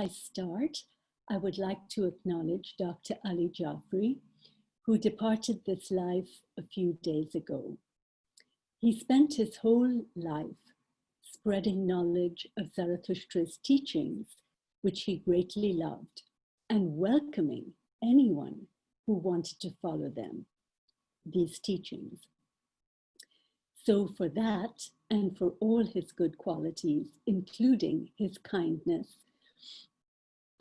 I start, I would like to acknowledge Dr. Ali Jaffrey, who departed this life a few days ago. He spent his whole life spreading knowledge of Zarathustra's teachings, which he greatly loved, and welcoming anyone who wanted to follow them, these teachings. So for that, and for all his good qualities, including his kindness,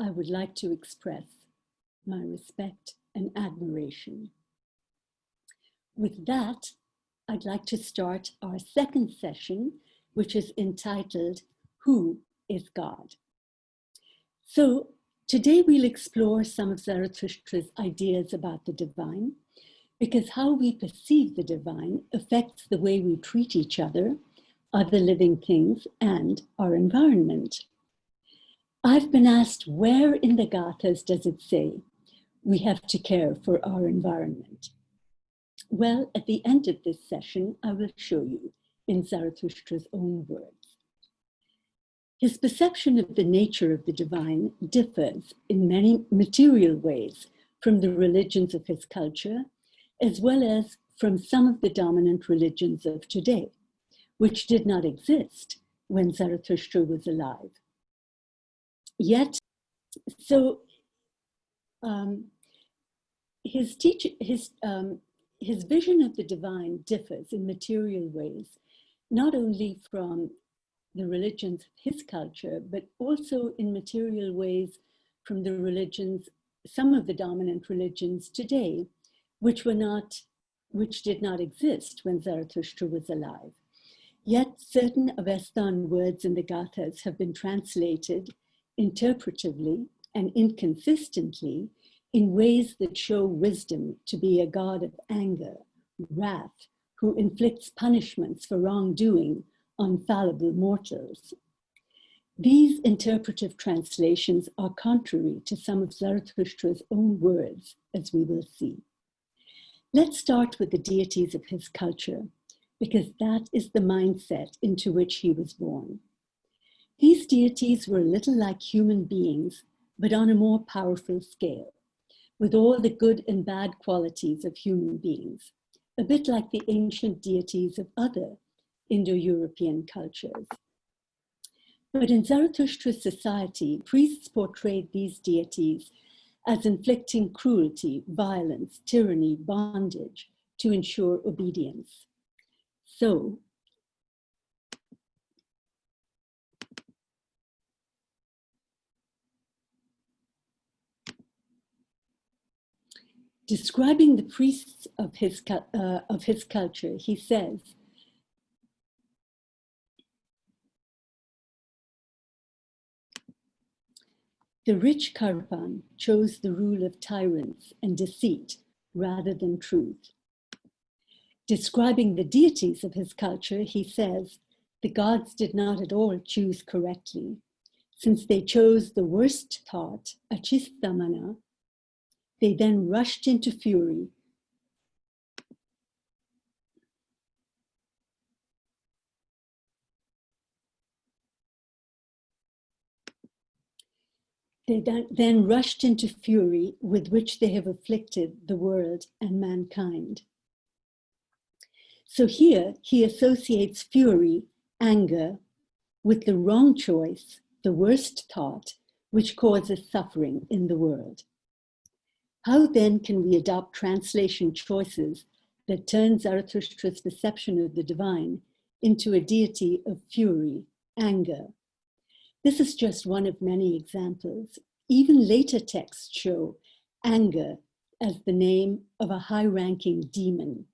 I would like to express my respect and admiration. With that, I'd like to start our second session, which is entitled, Who is God? So today we'll explore some of Zarathustra's ideas about the divine, because how we perceive the divine affects the way we treat each other living things, and our environment. I've been asked, where in the Gathas does it say we have to care for our environment? Well, at the end of this session, I will show you in Zarathustra's own words. His perception of the nature of the divine differs in many material ways from the religions of his culture, as well as from some of the dominant religions of today, which did not exist when Zarathustra was alive. Yet, so his vision of the divine differs in material ways, not only from the religions of his culture, but also in material ways from the religions, some of the dominant religions today, which did not exist when Zarathustra was alive. Yet certain Avestan words in the Gathas have been translated interpretively and inconsistently in ways that show wisdom to be a god of anger, wrath, who inflicts punishments for wrongdoing on fallible mortals. These interpretive translations are contrary to some of Zarathustra's own words, as we will see. Let's start with the deities of his culture, because that is the mindset into which he was born. These deities were a little like human beings, but on a more powerful scale, with all the good and bad qualities of human beings, a bit like the ancient deities of other Indo-European cultures. But in Zarathustra's society, priests portrayed these deities as inflicting cruelty, violence, tyranny, bondage to ensure obedience. So, describing the priests of his culture, he says, the rich Karpan chose the rule of tyrants and deceit rather than truth. Describing the deities of his culture, he says, the gods did not at all choose correctly. Since they chose the worst thought, achistamana, they then rushed into fury. They then rushed into fury with which they have afflicted the world and mankind. So here he associates fury, anger, with the wrong choice, the worst thought, which causes suffering in the world. How then can we adopt translation choices that turn Zarathustra's perception of the divine into a deity of fury, anger? This is just one of many examples. Even later texts show anger as the name of a high-ranking demon.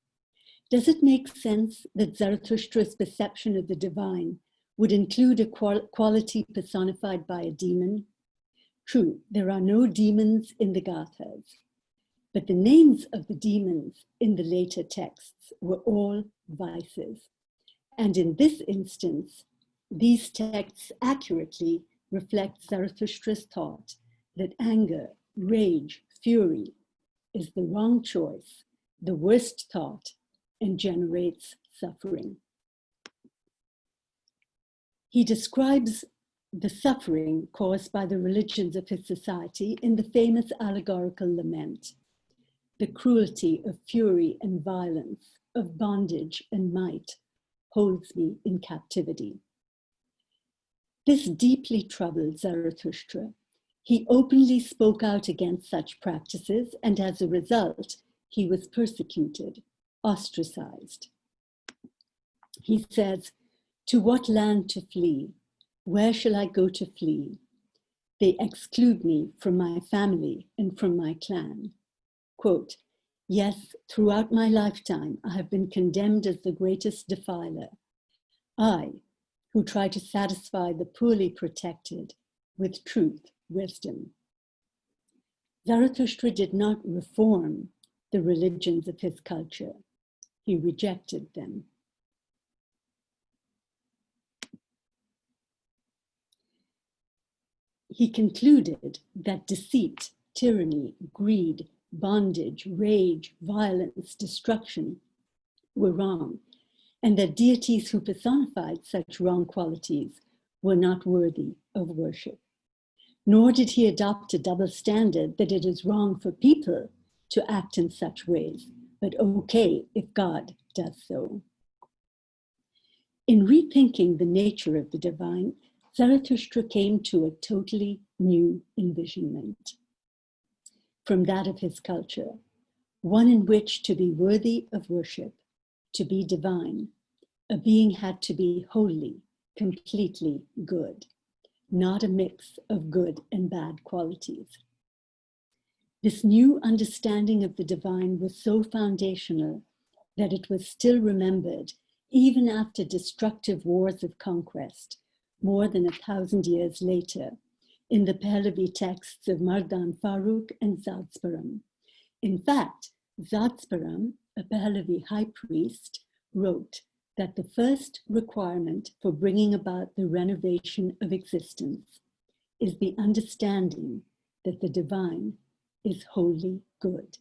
Does it make sense that Zarathustra's perception of the divine would include a quality personified by a demon? True, there are no demons in the Gathas, but the names of the demons in the later texts were all vices. And in this instance, these texts accurately reflect Zarathustra's thought that anger, rage, fury is the wrong choice, the worst thought, and generates suffering. He describes the suffering caused by the religions of his society in the famous allegorical lament, the cruelty of fury and violence, of bondage and might, holds me in captivity. This deeply troubled Zarathustra. He openly spoke out against such practices, and as a result, he was persecuted, ostracized. He says, "To what land to flee? Where shall I go to flee? They exclude me from my family and from my clan." Quote, "Yes, throughout my lifetime, I have been condemned as the greatest defiler. I, who try to satisfy the poorly protected with truth, wisdom." Zarathustra did not reform the religions of his culture. He rejected them. He concluded that deceit, tyranny, greed, bondage, rage, violence, destruction were wrong, and that deities who personified such wrong qualities were not worthy of worship. Nor did he adopt a double standard that it is wrong for people to act in such ways, but okay if God does so. In rethinking the nature of the divine, Zarathustra came to a totally new envisionment from that of his culture, one in which to be worthy of worship, to be divine, a being had to be wholly, completely good, not a mix of good and bad qualities. This new understanding of the divine was so foundational that it was still remembered even after destructive wars of conquest, more than 1,000 years later, in the Pahlavi texts of Mardan Farooq and Zadsparam. In fact, Zadsparam, a Pahlavi high priest, wrote that the first requirement for bringing about the renovation of existence is the understanding that the divine is wholly good,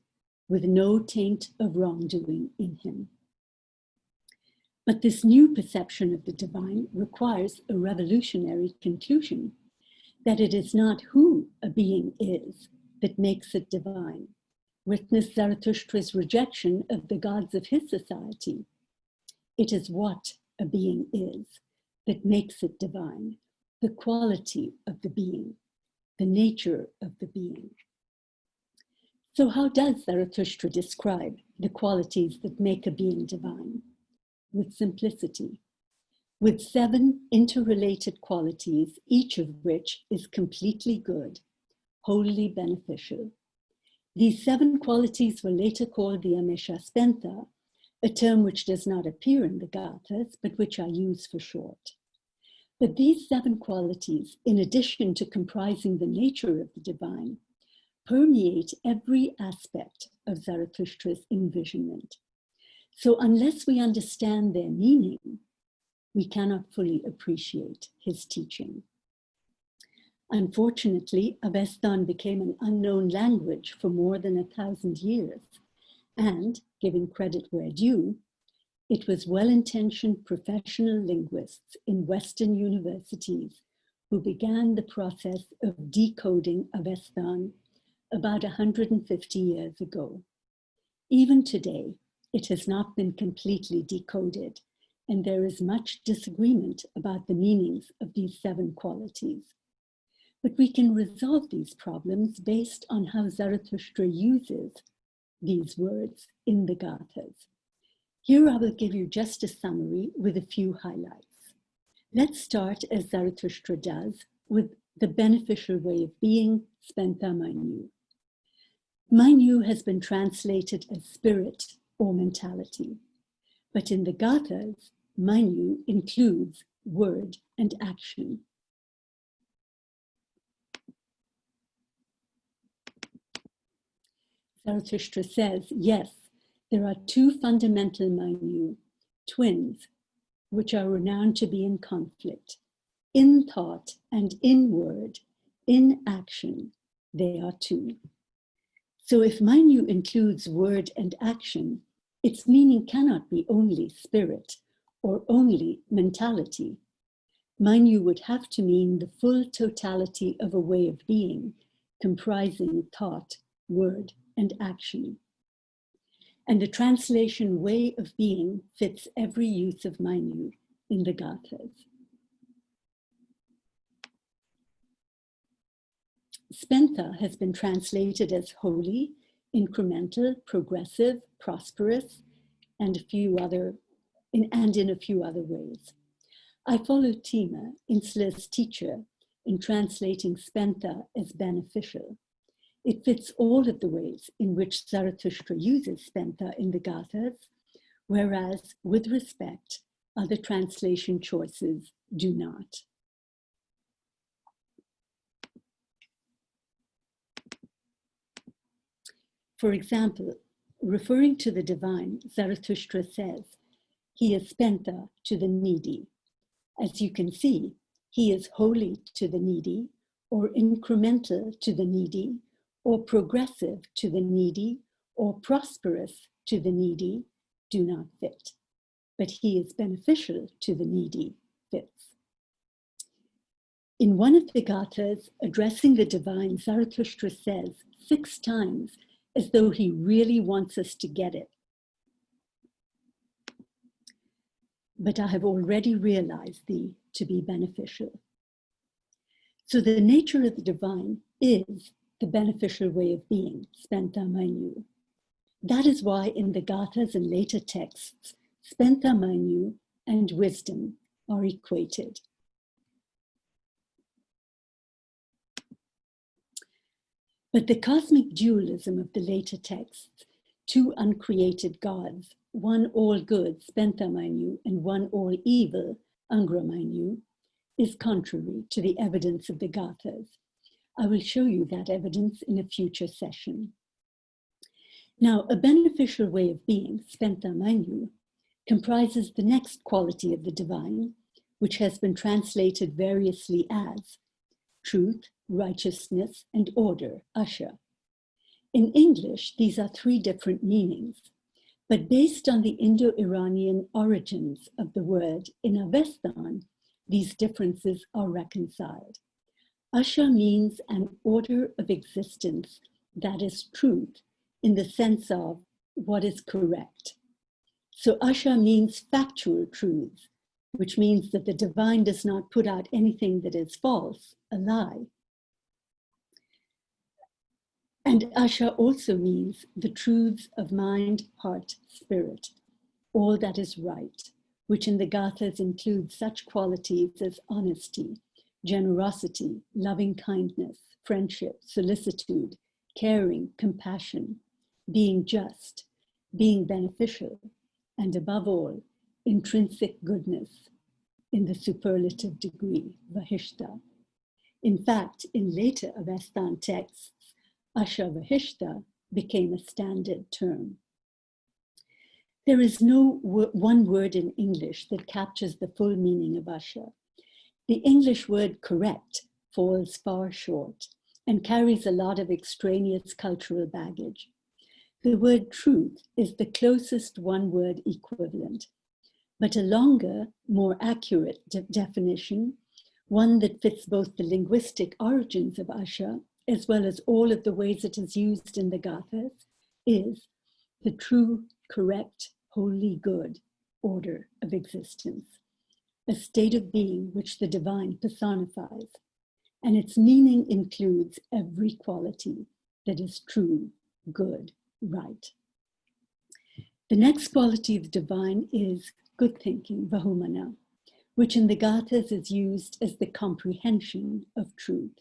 with no taint of wrongdoing in him. But this new perception of the divine requires a revolutionary conclusion, that it is not who a being is that makes it divine. Witness Zarathustra's rejection of the gods of his society. It is what a being is that makes it divine, the quality of the being, the nature of the being. So how does Zarathustra describe the qualities that make a being divine? With simplicity, with 7 interrelated qualities, each of which is completely good, wholly beneficial. These 7 qualities were later called the Ameshaspenta, a term which does not appear in the Gathas, but which are used for short. But these 7 qualities, in addition to comprising the nature of the divine, permeate every aspect of Zarathustra's envisionment. So unless we understand their meaning, we cannot fully appreciate his teaching. Unfortunately, Avestan became an unknown language for more than 1,000 years, and, giving credit where due, it was well-intentioned professional linguists in Western universities who began the process of decoding Avestan about 150 years ago. Even today, it has not been completely decoded, and there is much disagreement about the meanings of these 7 qualities. But we can resolve these problems based on how Zarathustra uses these words in the Gathas. Here I will give you just a summary with a few highlights. Let's start, as Zarathustra does, with the beneficial way of being, Spenta Manu. Manu has been translated as spirit or mentality, but in the Gathas, Manu includes word and action. Zarathustra says, yes, there are 2 fundamental Manu, twins, which are renowned to be in conflict. In thought and in word, in action, they are 2. So if Manu includes word and action, its meaning cannot be only spirit or only mentality. Manyu would have to mean the full totality of a way of being, comprising thought, word, and action. And the translation way of being fits every use of Manyu in the Gathas. Spenta has been translated as holy, incremental, progressive, prosperous, and in a few other ways. I follow Tima, Insla's teacher, in translating Spenta as beneficial. It fits all of the ways in which Zarathustra uses Spenta in the Gathas, whereas, with respect, other translation choices do not. For example, referring to the divine, Zarathustra says, he is Spenta to the needy. As you can see, he is holy to the needy, or incremental to the needy, or progressive to the needy, or prosperous to the needy, do not fit. But he is beneficial to the needy fits. In one of the Gathas, addressing the divine, Zarathustra says 6 times, as though he really wants us to get it. But I have already realized thee to be beneficial. So the nature of the divine is the beneficial way of being, Spenta Manyu. That is why in the Gathas and later texts, Spenta Manyu and wisdom are equated. But the cosmic dualism of the later texts, 2 uncreated gods, one all good, Spenta Manyu, and one all evil, Angra Manyu, is contrary to the evidence of the Gathas. I will show you that evidence in a future session. Now, a beneficial way of being, Spenta Manyu, comprises the next quality of the divine, which has been translated variously as truth, righteousness, and order, Asha. In English, these are 3 different meanings, but based on the Indo-Iranian origins of the word in Avestan, these differences are reconciled. Asha means an order of existence that is truth in the sense of what is correct. So Asha means factual truths, which means that the divine does not put out anything that is false, a lie. And Asha also means the truths of mind, heart, spirit, all that is right, which in the Gathas includes such qualities as honesty, generosity, loving kindness, friendship, solicitude, caring, compassion, being just, being beneficial, and above all, intrinsic goodness in the superlative degree, Vahishta. In fact, in later Avestan texts, Asha Vahishta became a standard term. There is no one word in English that captures the full meaning of Asha. The English word correct falls far short and carries a lot of extraneous cultural baggage. The word truth is the closest one-word equivalent, but a longer, more accurate definition, one that fits both the linguistic origins of Asha as well as all of the ways it is used in the Gathas, is the true, correct, wholly good order of existence, a state of being which the divine personifies, and its meaning includes every quality that is true, good, right. The next quality of the divine is good thinking, Vahumana, which in the Gathas is used as the comprehension of truth.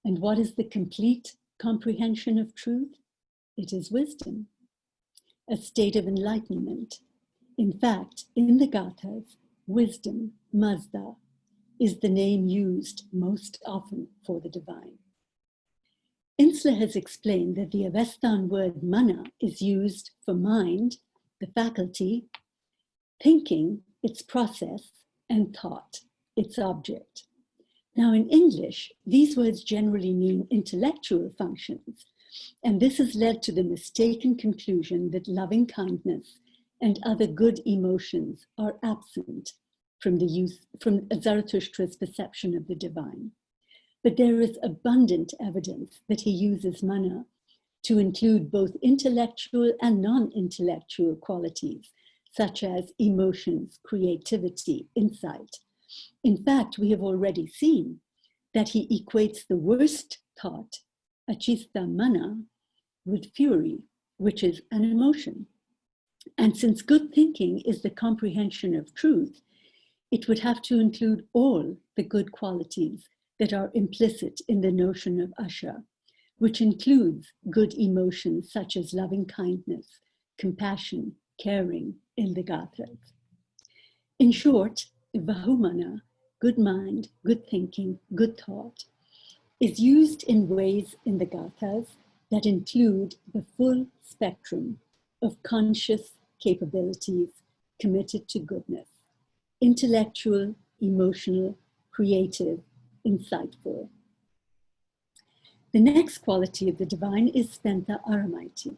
And what is the complete comprehension of truth? It is wisdom, a state of enlightenment. In fact, in the Gathas, wisdom, Mazda, is the name used most often for the divine. Insla has explained that the Avestan word mana is used for mind, the faculty, thinking, its process, and thought, its object. Now in English, these words generally mean intellectual functions, and this has led to the mistaken conclusion that loving kindness and other good emotions are absent from Zarathustra's perception of the divine. But there is abundant evidence that he uses mana to include both intellectual and non-intellectual qualities, such as emotions, creativity, insight. In fact, we have already seen that he equates the worst thought, achista mana, with fury, which is an emotion. And since good thinking is the comprehension of truth, it would have to include all the good qualities that are implicit in the notion of asha, which includes good emotions such as loving kindness, compassion, caring in the gathas. In short, vahumana, good mind, good thinking, good thought, is used in ways in the gathas that include the full spectrum of conscious capabilities committed to goodness: intellectual, emotional, creative, insightful. The next quality of the divine is spenta aramaiti.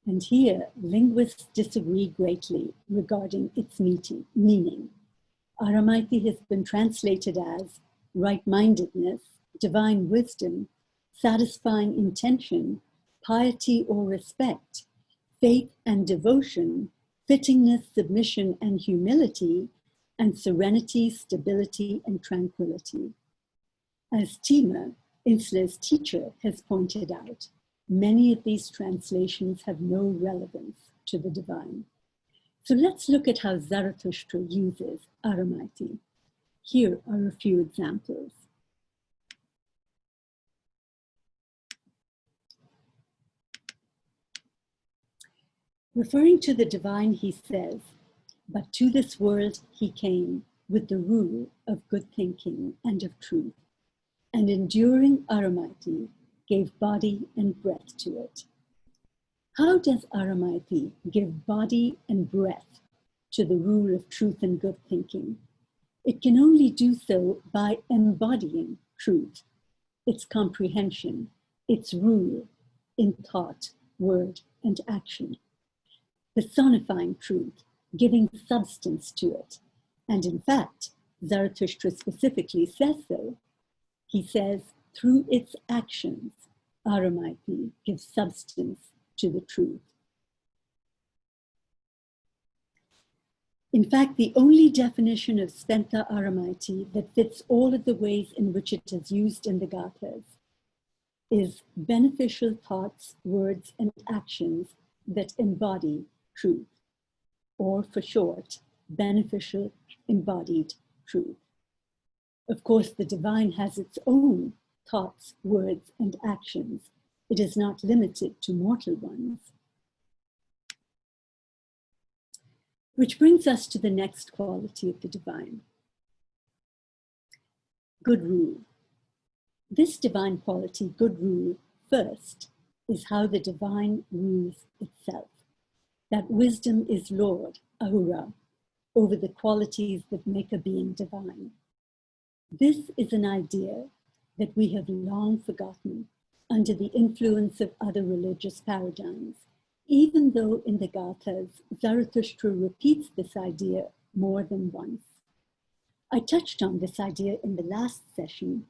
And here, linguists disagree greatly regarding its meaning. Aramaiti has been translated as right-mindedness, divine wisdom, satisfying intention, piety or respect, faith and devotion, fittingness, submission and humility, and serenity, stability, and tranquility. As Tima, Insla's teacher, has pointed out, many of these translations have no relevance to the divine. So let's look at how Zarathustra uses aramaiti. Here are a few examples. Referring to the divine, he says, "But to this world he came with the rule of good thinking and of truth, and enduring aramaiti gave body and breath to it." How does aramaiti give body and breath to the rule of truth and good thinking? It can only do so by embodying truth, its comprehension, its rule in thought, word, and action. Personifying truth, giving substance to it. And in fact, Zarathustra specifically says so. He says, through its actions, aramaiti gives substance to the truth. In fact, the only definition of spenta aramaiti that fits all of the ways in which it is used in the gathas is beneficial thoughts, words, and actions that embody truth, or for short, beneficial embodied truth. Of course, the divine has its own thoughts, words, and actions. It is not limited to mortal ones. Which brings us to the next quality of the divine: good rule. This divine quality, good rule, first, is how the divine rules itself. That wisdom is Lord, Ahura, over the qualities that make a being divine. This is an idea that we have long forgotten under the influence of other religious paradigms, even though in the Gathas, Zarathustra repeats this idea more than once. I touched on this idea in the last session,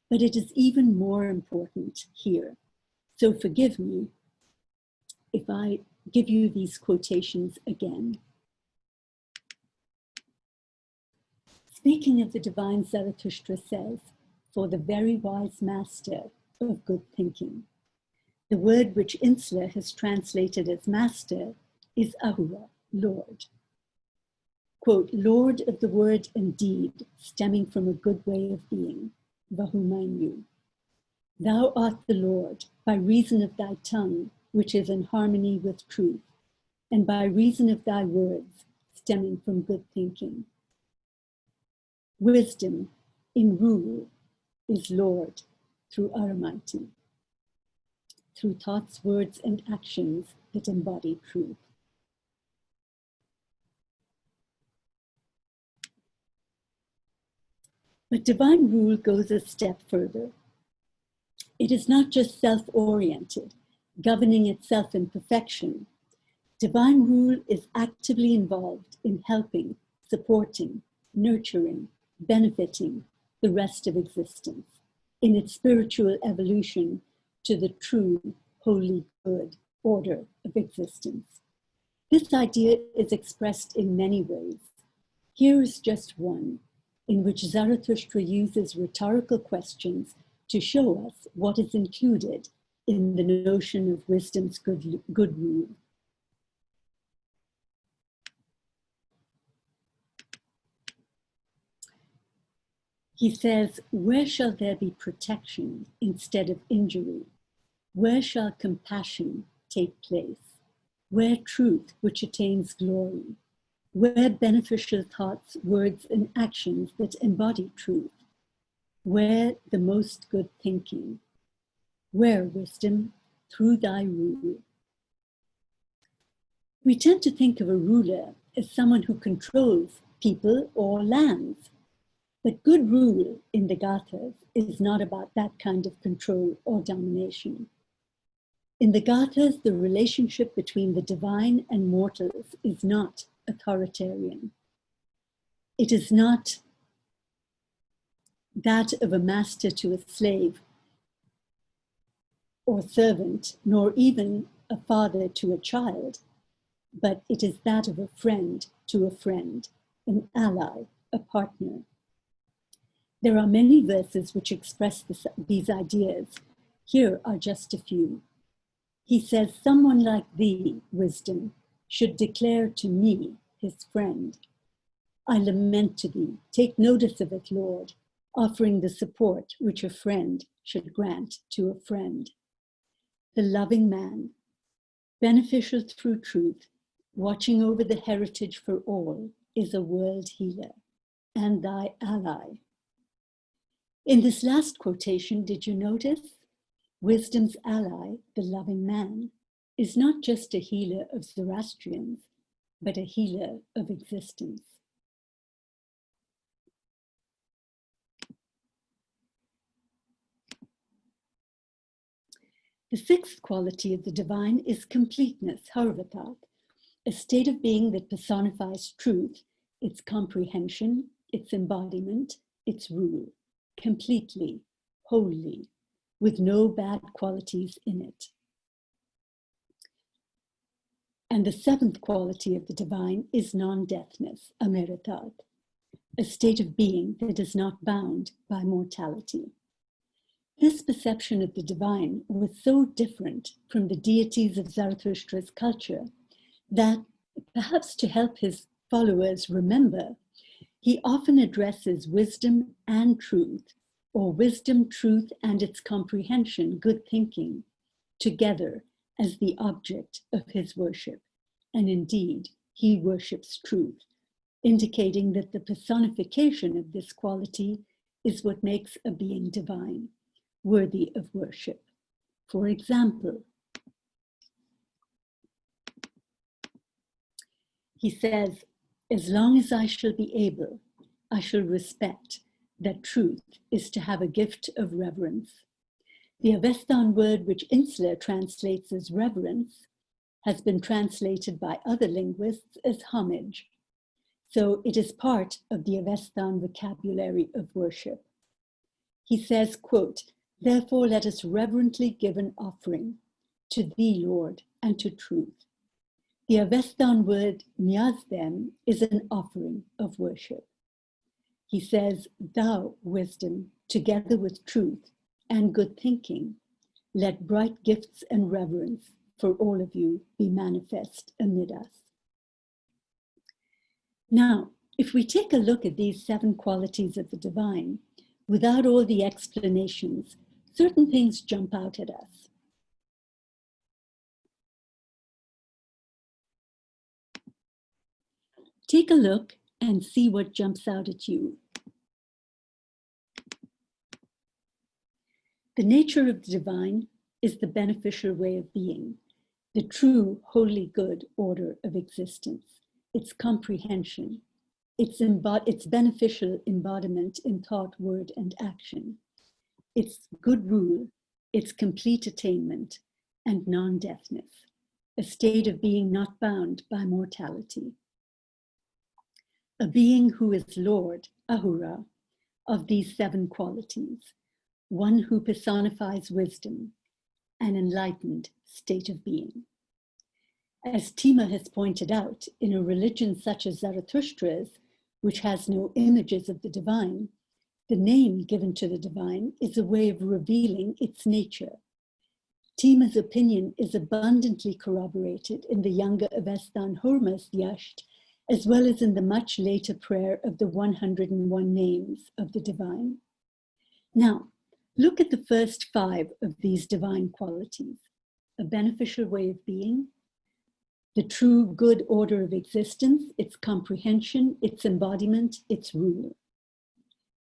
but it is even more important here. So forgive me if I give you these quotations again. Speaking of the divine, Zarathustra says, "For the very wise master of good thinking." The word which Insla has translated as master is Ahura, Lord. Quote, "Lord of the word and deed, stemming from a good way of being, Vahumainu. Thou art the Lord by reason of thy tongue, which is in harmony with truth, and by reason of thy words, stemming from good thinking. Wisdom in rule is Lord through aramaiti, through thoughts, words, and actions that embody truth." But divine rule goes a step further. It is not just self-oriented, governing itself in perfection. Divine rule is actively involved in helping, supporting, nurturing, benefiting the rest of existence in its spiritual evolution to the true, holy, good order of existence. This idea is expressed in many ways. Here is just one, in which Zarathustra uses rhetorical questions to show us what is included in the notion of wisdom's good rule. He says, where shall there be protection instead of injury? Where shall compassion take place? Where truth, which attains glory? Where beneficial thoughts, words, and actions that embody truth? Where the most good thinking? Where, wisdom, through thy rule? We tend to think of a ruler as someone who controls people or lands. But good rule in the Gathas is not about that kind of control or domination. In the Gathas, the relationship between the divine and mortals is not authoritarian. It is not that of a master to a slave or servant, nor even a father to a child, but it is that of a friend to a friend, an ally, a partner. There are many verses which express these ideas. Here are just a few. He says, someone like thee, wisdom, should declare to me, his friend. I lament to thee, take notice of it, Lord, offering the support which a friend should grant to a friend. The loving man, beneficial through truth, watching over the heritage for all, is a world healer and thy ally. In this last quotation, did you notice? Wisdom's ally, the loving man, is not just a healer of Zoroastrians, but a healer of existence. The sixth quality of the divine is completeness, Harvatat, a state of being that personifies truth, its comprehension, its embodiment, its rule, completely, wholly, with no bad qualities in it. And the seventh quality of the divine is non-deathness, Amritat, a state of being that is not bound by mortality. This perception of the divine was so different from the deities of Zarathustra's culture that, perhaps to help his followers remember, he often addresses wisdom and truth, or wisdom, truth, and its comprehension, good thinking, together as the object of his worship. And indeed, he worships truth, indicating that the personification of this quality is what makes a being divine, worthy of worship. For example, he says, as long as I shall be able, I shall respect that truth is to have a gift of reverence. The Avestan word which Insler translates as reverence has been translated by other linguists as homage. So it is part of the Avestan vocabulary of worship. He says, quote, therefore let us reverently give an offering to thee, Lord, and to truth. The Avestan word nyazden is an offering of worship. He says, thou, wisdom, together with truth and good thinking, let bright gifts and reverence for all of you be manifest amid us. Now, if we take a look at these 7 qualities of the divine, without all the explanations, certain things jump out at us. Take a look and see what jumps out at you. The nature of the divine is the beneficial way of being, the true, holy, good order of existence, its comprehension, its beneficial embodiment in thought, word, and action, its good rule, its complete attainment, and non-deathness, a state of being not bound by mortality. a being who is Lord, Ahura, of these 7 qualities, one who personifies wisdom, an enlightened state of being. As Tima has pointed out, in a religion such as Zarathustra's, which has no images of the divine, the name given to the divine is a way of revealing its nature. Tima's opinion is abundantly corroborated in the younger Avestan Horma's Yasht, as well as in the much later prayer of the 101 names of the divine. Now, look at the first 5 of these divine qualities: a beneficial way of being, the true good order of existence, its comprehension, its embodiment, its rule.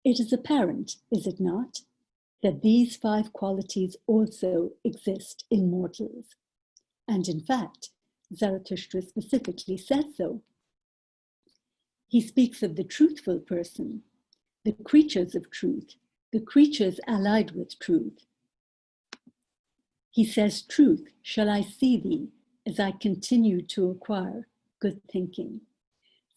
It is apparent, is it not, that these 5 qualities also exist in mortals. And in fact, Zarathustra specifically says so. He speaks of the truthful person, the creatures of truth, the creatures allied with truth. He says, "Truth shall I see thee as I continue to acquire good thinking."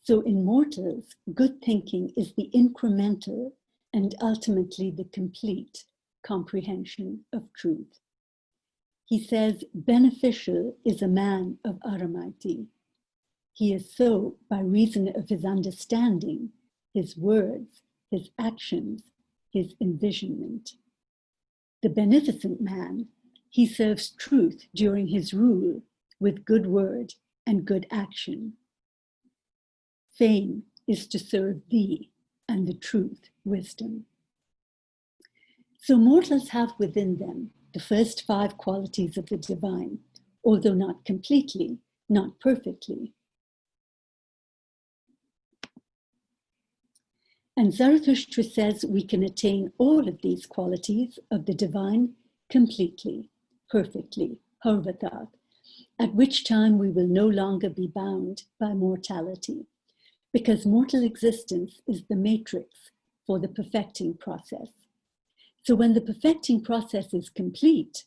So in mortals, good thinking is the incremental and ultimately the complete comprehension of truth. He says, beneficial is a man of Aramaiti. He is so by reason of his understanding, his words, his actions, his envisionment. The beneficent man, he serves truth during his rule with good word and good action. Fame is to serve thee and the truth, wisdom. So mortals have within them the first 5 qualities of the divine, although not completely, not perfectly. And Zarathustra says we can attain all of these qualities of the divine completely, perfectly, harvatat, at which time we will no longer be bound by mortality, because mortal existence is the matrix for the perfecting process. So when the perfecting process is complete,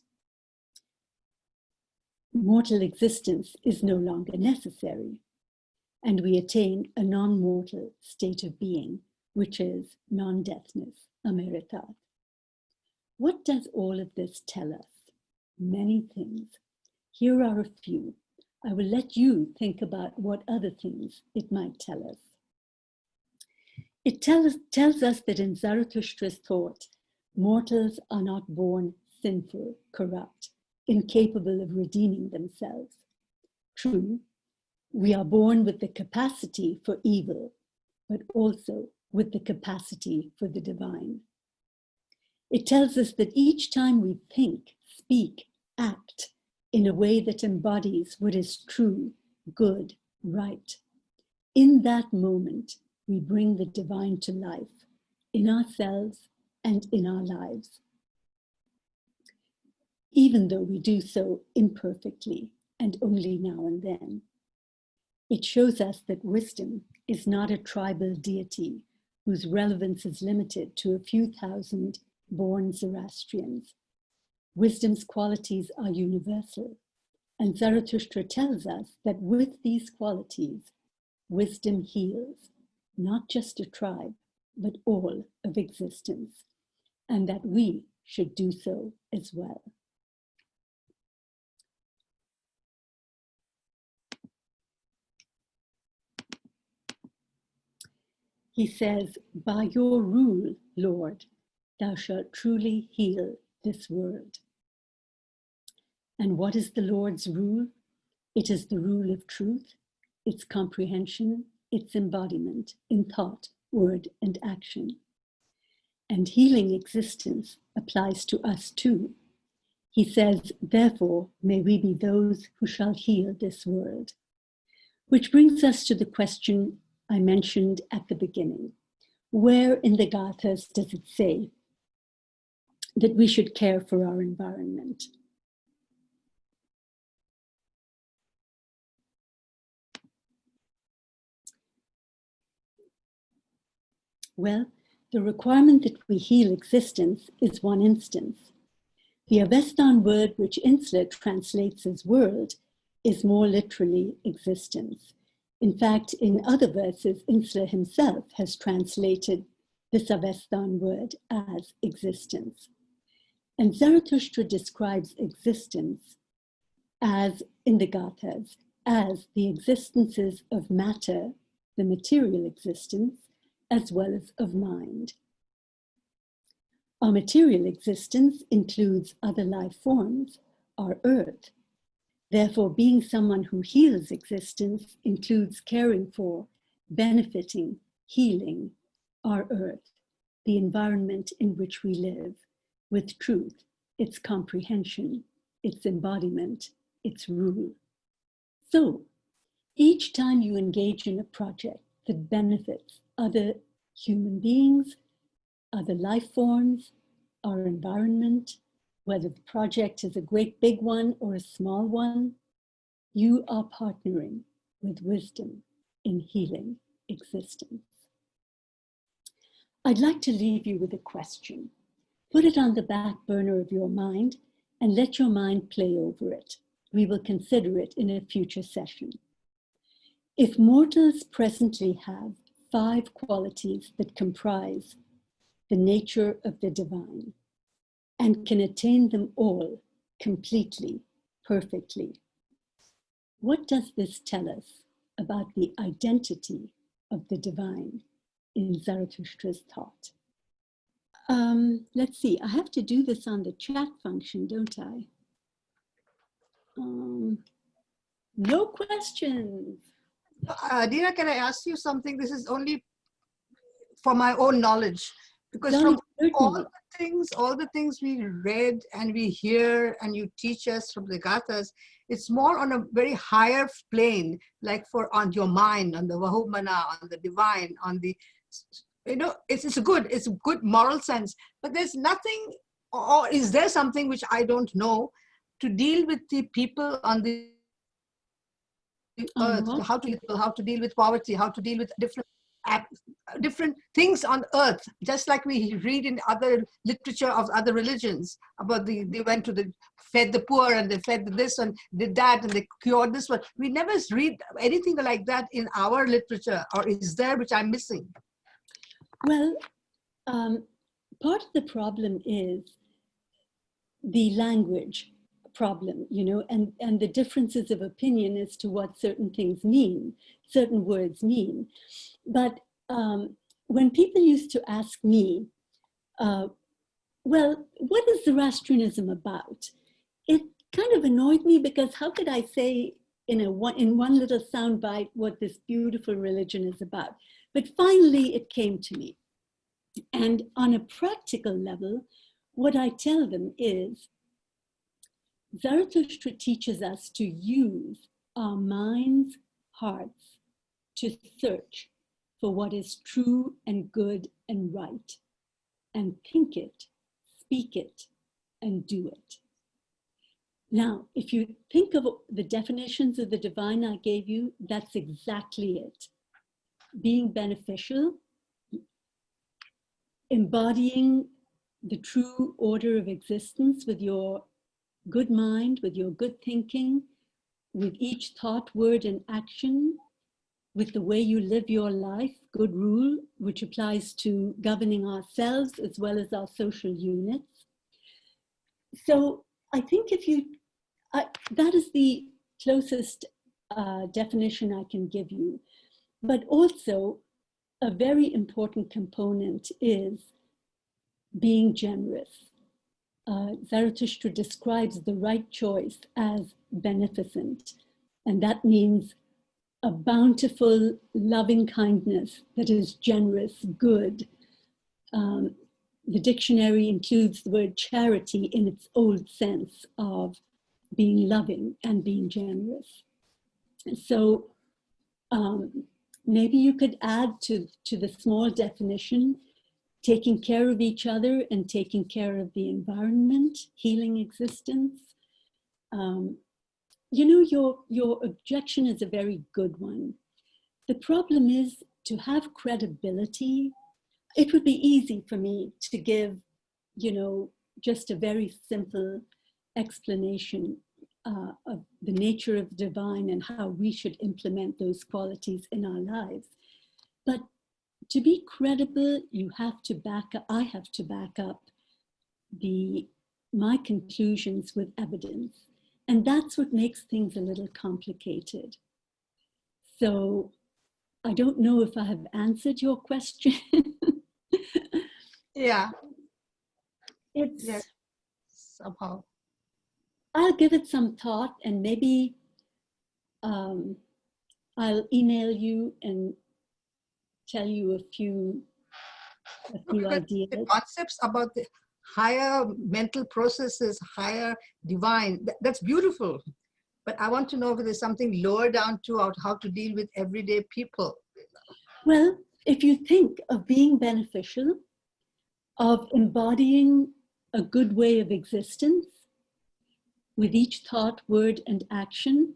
mortal existence is no longer necessary, and we attain a non-mortal state of being, which is non-deathness, amritat. What does all of this tell us? Many things. Here are a few. I will let you think about what other things it might tell us. It tells us that in Zarathustra's thought, mortals are not born sinful, corrupt, incapable of redeeming themselves. True, we are born with the capacity for evil, but also with the capacity for the divine. It tells us that each time we think, speak, act in a way that embodies what is true, good, right, in that moment, we bring the divine to life in ourselves and in our lives, even though we do so imperfectly and only now and then. It shows us that wisdom is not a tribal deity whose relevance is limited to a few thousand born Zoroastrians. Wisdom's qualities are universal, and Zarathustra tells us that with these qualities, wisdom heals not just a tribe, but all of existence, and that we should do so as well. He says, by your rule, Lord, thou shalt truly heal this world. And what is the Lord's rule? It is the rule of truth, its comprehension, its embodiment in thought, word, and action. And healing existence applies to us too. He says, therefore, may we be those who shall heal this world. Which brings us to the question I mentioned at the beginning. Where in the Gathas does it say that we should care for our environment? Well, the requirement that we heal existence is one instance. The Avestan word which Insler translates as world is more literally existence. In fact, in other verses, Insler himself has translated this Avestan word as existence. And Zarathustra describes existence as, in the Gathas, as the existences of matter, the material existence, as well as of mind. Our material existence includes other life forms, our earth. Therefore, being someone who heals existence includes caring for, benefiting, healing our earth, the environment in which we live, with truth, its comprehension, its embodiment, its rule. So, each time you engage in a project that benefits other human beings, other life forms, our environment, whether the project is a great big one or a small one, you are partnering with wisdom in healing existence. I'd like to leave you with a question. Put it on the back burner of your mind and let your mind play over it. We will consider it in a future session. If mortals presently have 5 qualities that comprise the nature of the divine and can attain them all completely, perfectly, what does this tell us about the identity of the divine in Zarathustra's thought? Let's see, I have to do this on the chat function, don't I? No questions. Dina, can I ask you something? This is only for my own knowledge, because Darling, from all the things we read and we hear and you teach us from the Gathas, it's more on a very higher plane, like on your mind, on the Vahumana, on the divine, on the, it's a good moral sense, but there's nothing, or is there something which I don't know, to deal with the people on the earth, how to deal with poverty, how to deal with different things on earth, just like we read in other literature of other religions about they went to fed the poor and they fed this and did that and they cured this one. We never read anything like that in our literature, or is there, which I'm missing? Well, part of the problem is the language problem, and the differences of opinion as to what certain things mean, certain words mean. But when people used to ask me, well, what is Zoroastrianism about? It kind of annoyed me, because how could I say in one little soundbite what this beautiful religion is about? But finally it came to me. And on a practical level, what I tell them is, Zarathustra teaches us to use our minds, hearts, to search for what is true and good and right, and think it, speak it, and do it. Now, if you think of the definitions of the divine I gave you, that's exactly it. Being beneficial, embodying the true order of existence with your good mind, with your good thinking, with each thought, word, and action, with the way you live your life, good rule, which applies to governing ourselves as well as our social units. So I think that is the closest definition I can give you. But also, a very important component is being generous. Zarathustra describes the right choice as beneficent, and that means a bountiful, loving kindness that is generous, good. The dictionary includes the word charity in its old sense of being loving and being generous. So maybe you could add to the small definition, taking care of each other and taking care of the environment, healing existence. Your objection is a very good one. The problem is, to have credibility, it would be easy for me to give, just a very simple explanation of the nature of the divine and how we should implement those qualities in our lives. But to be credible, you have to back up, I have to back up my conclusions with evidence. And that's what makes things a little complicated. So I don't know if I have answered your question. Yeah. It's, yes, somehow. I'll give it some thought, and maybe I'll email you and tell you a few ideas. The concepts about the higher mental processes, higher divine, that's beautiful. But I want to know if there's something lower down to how to deal with everyday people. Well, if you think of being beneficial, of embodying a good way of existence with each thought, word, and action,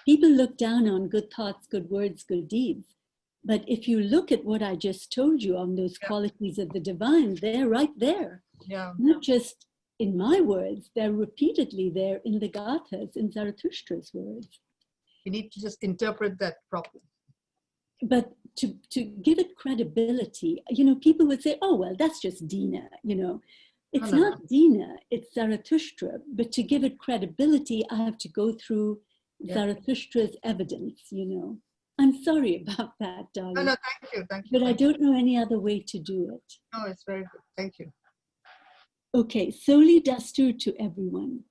people look down on good thoughts, good words, good deeds. But if you look at what I just told you on those qualities of the divine, they're right there. Yeah. Not just in my words, they're repeatedly there in the Gathas, in Zarathustra's words. You need to just interpret that properly. But to give it credibility, you know, people would say, oh, well, that's just Dina, you know. It's not Dina, it's Zarathustra. But to give it credibility, I have to go through Zarathustra's evidence, you know. I'm sorry about that, darling. No, thank you. Thank you. But I don't know any other way to do it. No, it's very good. Thank you. Okay, Soli Dastur to everyone.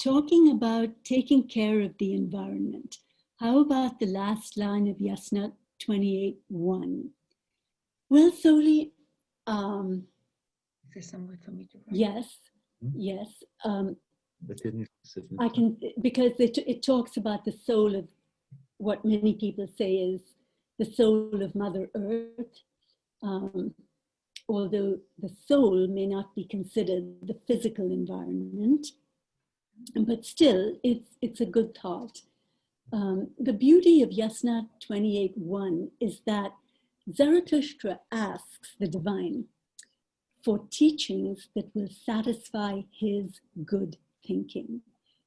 Talking about taking care of the environment. How about the last line of Yasna 28:1? Well, Soli, is there somewhere for me to write? Yes. I can, because it talks about the soul of what many people say is the soul of Mother Earth. Although the soul may not be considered the physical environment, but still it's a good thought. The beauty of Yasna 28:1 is that Zarathustra asks the divine for teachings that will satisfy his good thinking,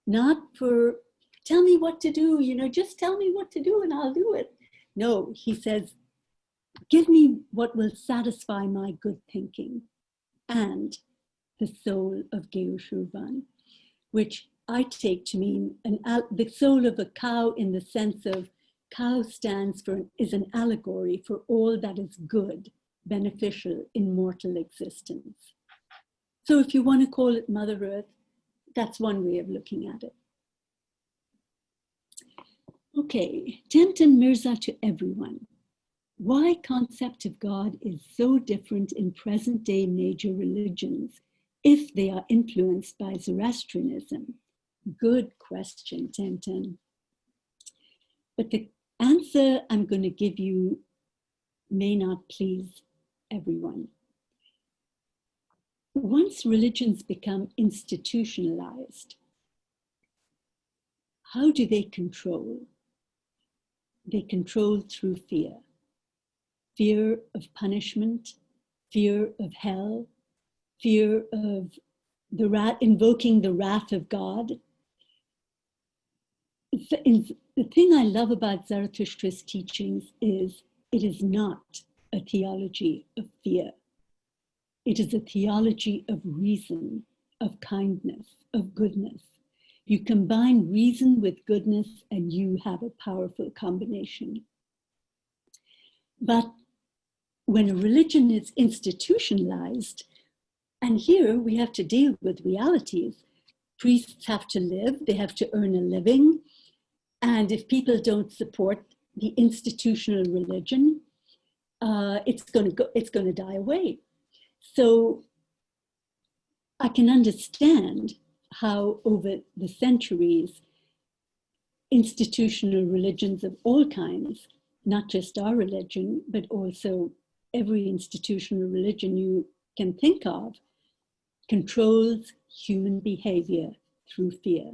not for tell me what to do, you know, just tell me what to do and I'll do it. No, he says, give me what will satisfy my good thinking and the soul of Geushurvan, which I take to mean the soul of a cow, in the sense of cow is an allegory for all that is good, beneficial in mortal existence. So if you want to call it Mother Earth, that's one way of looking at it. Okay, Temtem Mirza to everyone. Why concept of God is so different in present day major religions if they are influenced by Zoroastrianism? Good question, Temtem. But the answer I'm going to give you may not please everyone. Once religions become institutionalized, how do they control? They control through fear. Fear of punishment, fear of hell, fear of invoking the wrath of God. The thing I love about Zarathustra's teachings is it is not a theology of fear. It is a theology of reason, of kindness, of goodness. You combine reason with goodness and you have a powerful combination. But when a religion is institutionalized, and here we have to deal with realities. Priests have to live, they have to earn a living. And if people don't support the institutional religion, it's going to die away. So I can understand how over the centuries, institutional religions of all kinds, not just our religion, but also every institutional religion you can think of, controls human behavior through fear.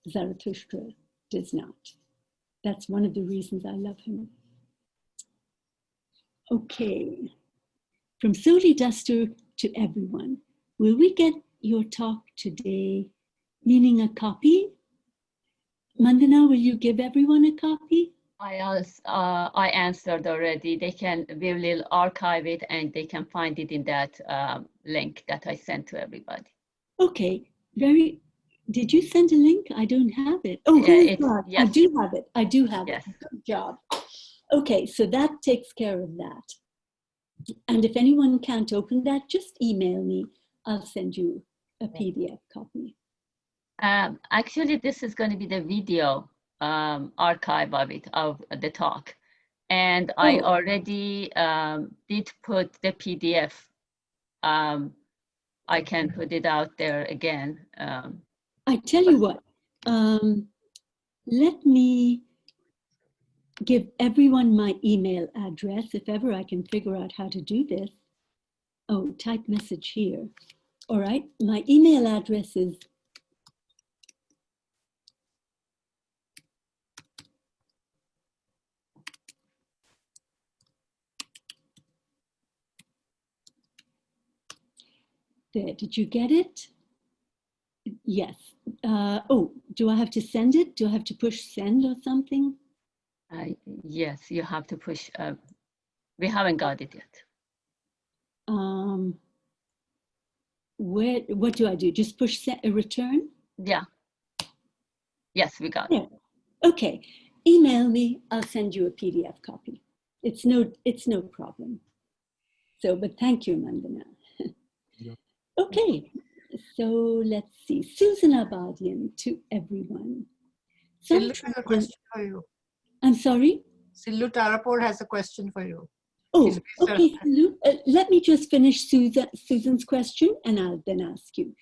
Zarathustra does not. That's one of the reasons I love him. Okay, from Soli Dastur to everyone, will we get your talk today, meaning a copy? Mandana, will you give everyone a copy? I answered already. We will archive it and they can find it in that link that I sent to everybody. Okay, did you send a link? I don't have it. Oh, yes. I do have it. I do have yes. it. Good job. Okay, so that takes care of that. And if anyone can't open that, just email me. I'll send you a PDF copy. Actually, this is going to be the video archive of it, of the talk. And I already did put the PDF. I can put it out there again. I tell you what, let me give everyone my email address, if ever I can figure out how to do this. Oh, type message here. All right, my email address is there. Did you get it? Yes. Oh, do I have to send it? Do I have to push send or something? Yes, you have to push. We haven't got it yet. What do I do? Just push a return? Yeah. Yes, we got it. Okay. Email me. I'll send you a PDF copy. It's no problem. So, but thank you, Mandana. Okay. So let's see. Susan Abadian to everyone. Sillu has a question for you. I'm sorry? Sillu Tarapur has a question for you. Oh, okay, Sillu. Let me just finish Susan's question and I'll then ask you.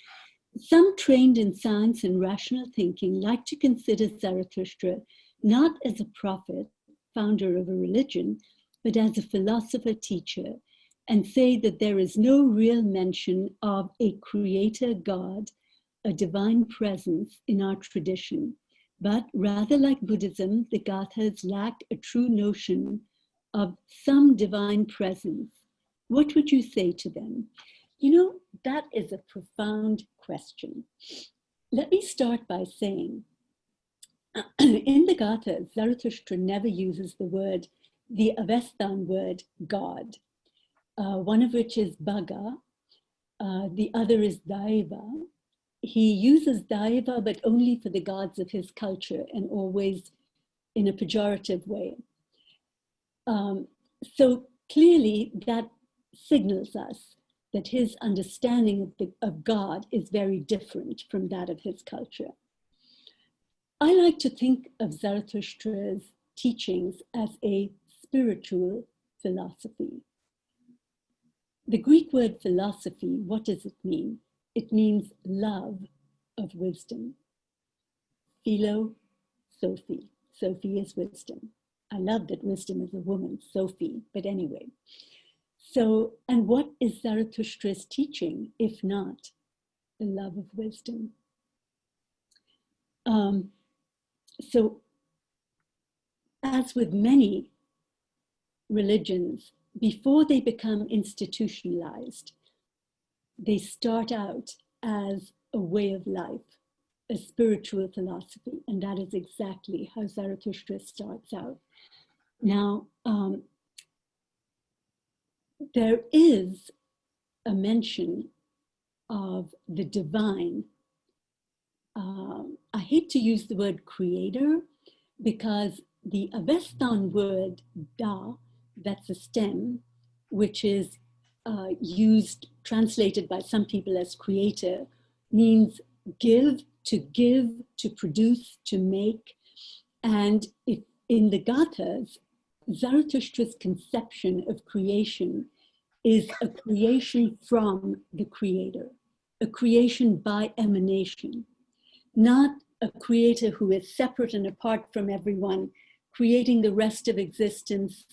Some trained in science and rational thinking like to consider Zarathustra not as a prophet, founder of a religion, but as a philosopher teacher, and say that there is no real mention of a creator God, a divine presence in our tradition, but rather like Buddhism, the Gathas lack a true notion of some divine presence. What would you say to them? You know, that is a profound question. Let me start by saying, in the Gathas, Zarathustra never uses the Avestan word God, one of which is Bhaga, the other is Daiva. He uses Daiva, but only for the gods of his culture and always in a pejorative way. So clearly that signals us that his understanding of God is very different from that of his culture. I like to think of Zarathustra's teachings as a spiritual philosophy. The Greek word philosophy, what does it mean? It means love of wisdom. Philo, Sophie. Sophie is wisdom. I love that wisdom is a woman, Sophie, but anyway. So, and what is Zarathustra's teaching, if not the love of wisdom? So, as with many religions, before they become institutionalized, they start out as a way of life, a spiritual philosophy, and that is exactly how Zarathustra starts out. Now, there is a mention of the divine. I hate to use the word creator because the Avestan word da, that's a stem, which is translated by some people as creator, means give, to produce, to make. And if in the Gathas, Zarathustra's conception of creation is a creation from the creator, a creation by emanation, not a creator who is separate and apart from everyone, creating the rest of existence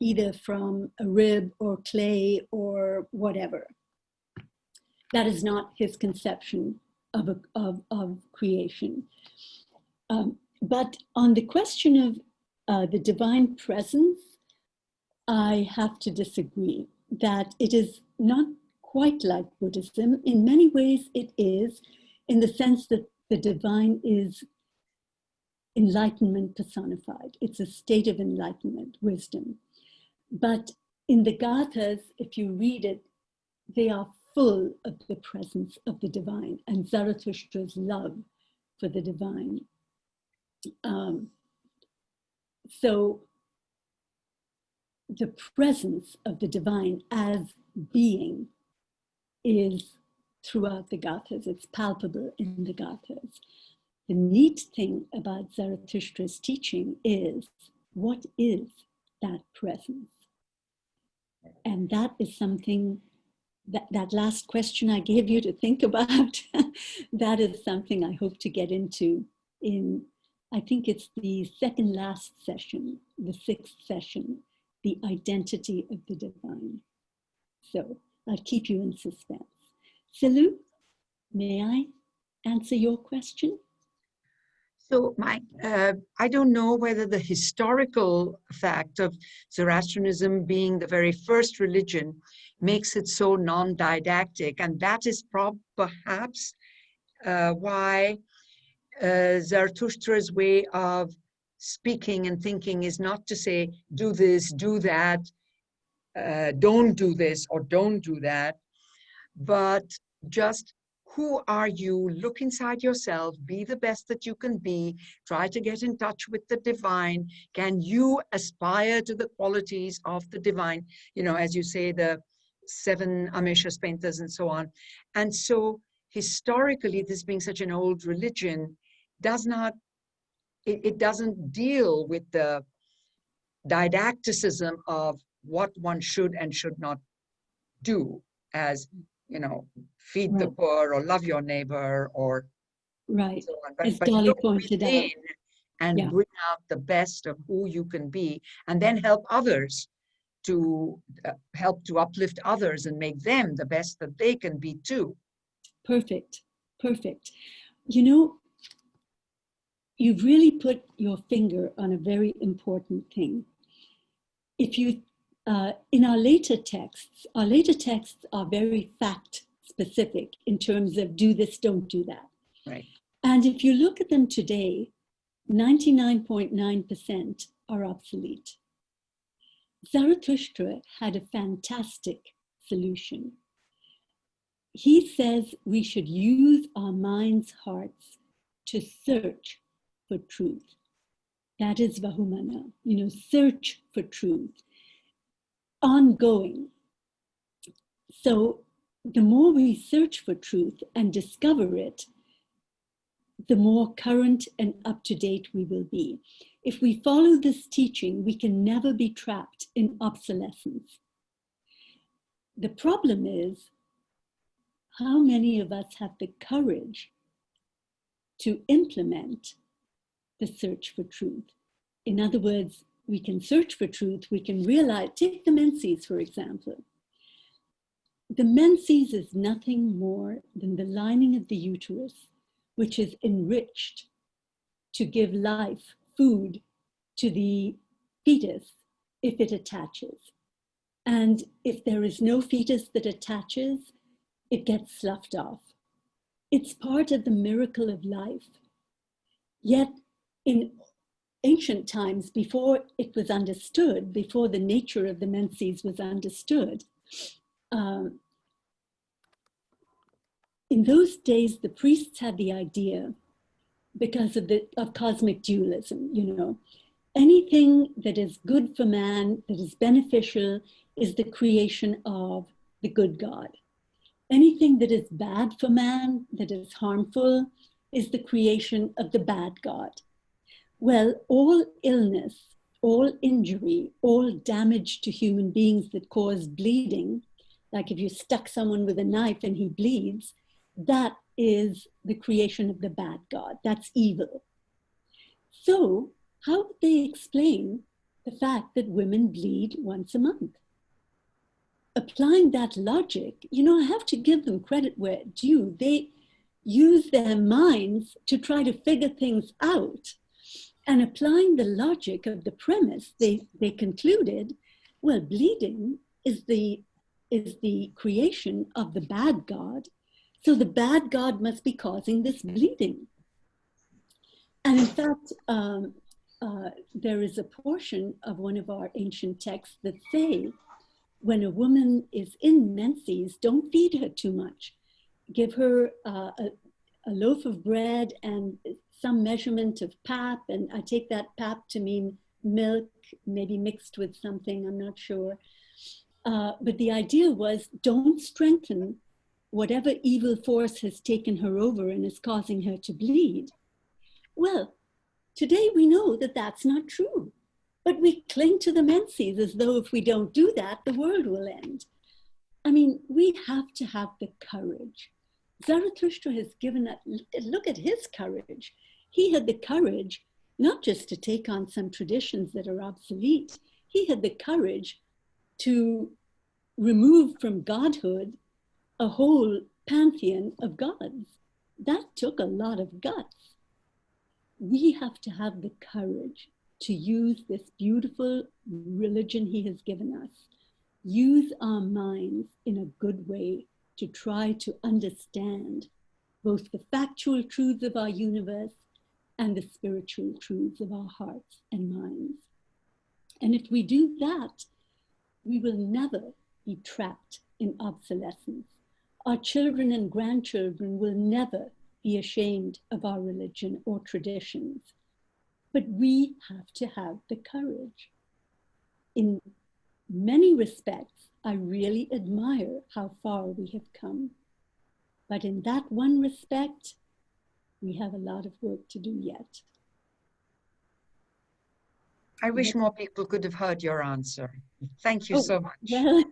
either from a rib or clay or whatever. That is not his conception of creation. But on the question of the divine presence, I have to disagree that it is not quite like Buddhism. In many ways, it is, in the sense that the divine is enlightenment personified. It's a state of enlightenment, wisdom. But in the Gathas, if you read it, they are full of the presence of the divine and Zarathustra's love for the divine. So the presence of the divine as being is throughout the Gathas. It's palpable in the Gathas. The neat thing about Zarathustra's teaching is, what is that presence? And that is something, that last question I gave you to think about, that is something I hope to get into in, I think it's the second last session, the 6th session, the identity of the divine. So I'll keep you in suspense. Silu, may I answer your question? So I don't know whether the historical fact of Zoroastrianism being the very first religion makes it so non-didactic, and that is perhaps why Zarathustra's way of speaking and thinking is not to say, do this, do that, don't do this or don't do that, but just, who are you? Look inside yourself, be the best that you can be, try to get in touch with the divine. Can you aspire to the qualities of the divine? You know, as you say, the 7 Amisha Spentas and so on. And so historically, this being such an old religion, it doesn't deal with the didacticism of what one should and should not do, as, you know, feed the poor or love your neighbor or right. So on. As But Dolly look pointed within out. and bring out the best of who you can be, and then help others to help to uplift others and make them the best that they can be too. Perfect, perfect. You know, you've really put your finger on a very important thing. If you, in our later texts are very fact specific in terms of do this, don't do that. Right. And if you look at them today, 99.9% are obsolete. Zarathustra had a fantastic solution. He says we should use our minds' hearts to search for truth. That is Vahumana, you know, search for truth, ongoing. So the more we search for truth and discover it, the more current and up-to-date we will be. If we follow this teaching, we can never be trapped in obsolescence. The problem is, how many of us have the courage to implement the search for truth? In other words, we can search for truth, we can realize, take the menses, for example. The menses is nothing more than the lining of the uterus, which is enriched to give life, food, to the fetus if it attaches. And if there is no fetus that attaches, it gets sloughed off. It's part of the miracle of life. Yet in ancient times, before it was understood, before the nature of the menses was understood, in those days, the priests had the idea, because of cosmic dualism, you know, anything that is good for man, that is beneficial, is the creation of the good God. Anything that is bad for man, that is harmful, is the creation of the bad God. Well, all illness, all injury, all damage to human beings that cause bleeding, like if you stuck someone with a knife and he bleeds, that is the creation of the bad God. That's evil. So how would they explain the fact that women bleed once a month? Applying that logic, you know, I have to give them credit where it's due. They use their minds to try to figure things out. And applying the logic of the premise, they concluded, well, bleeding is the is the creation of the bad god. So the bad god must be causing this bleeding. And in fact, there is a portion of one of our ancient texts that say, when a woman is in menses, don't feed her too much. Give her a loaf of bread and some measurement of pap, and I take that pap to mean milk, maybe mixed with something, I'm not sure. But the idea was, don't strengthen whatever evil force has taken her over and is causing her to bleed. Well, today we know that that's not true, but we cling to the menses as though if we don't do that, the world will end. I mean, we have to have the courage. Zarathustra has given us, look at his courage. He had the courage not just to take on some traditions that are obsolete, he had the courage to remove from godhood a whole pantheon of gods. That took a lot of guts. We have to have the courage to use this beautiful religion he has given us, use our minds in a good way to try to understand both the factual truths of our universe and the spiritual truths of our hearts and minds. And if we do that, we will never be trapped in obsolescence. Our children and grandchildren will never be ashamed of our religion or traditions. But we have to have the courage. In many respects, I really admire how far we have come. But in that one respect, we have a lot of work to do yet. I wish more people could have heard your answer. Thank you so much. Well,